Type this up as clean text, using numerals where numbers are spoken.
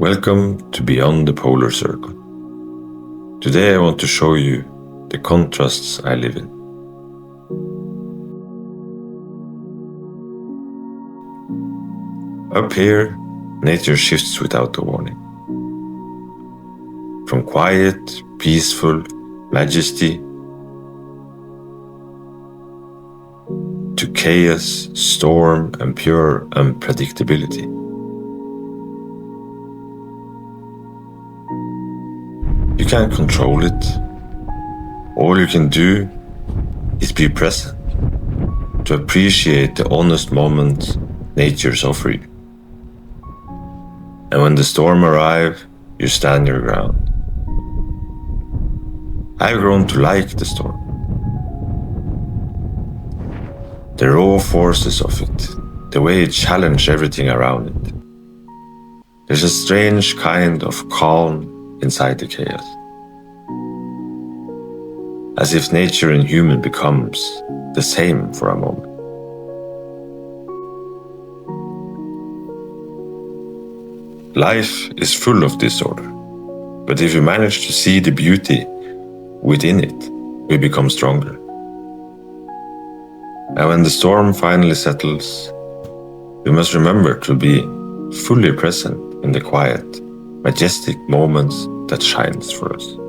Welcome to Beyond the Polar Circle. Today I want to show you the contrasts I live in. Up here, nature shifts without a warning. From quiet, peaceful majesty to chaos, storm, and pure unpredictability. You can't control it. All you can do is be present, to appreciate the honest moments nature's offering you. And when the storm arrives, you stand your ground. I've grown to like the storm. The raw forces of it, the way it challenged everything around it. There's a strange kind of calm inside the chaos. As if nature and human becomes the same for a moment. Life is full of disorder, but if you manage to see the beauty within it, we become stronger. And when the storm finally settles, we must remember to be fully present in the quiet, majestic moments that shines for us.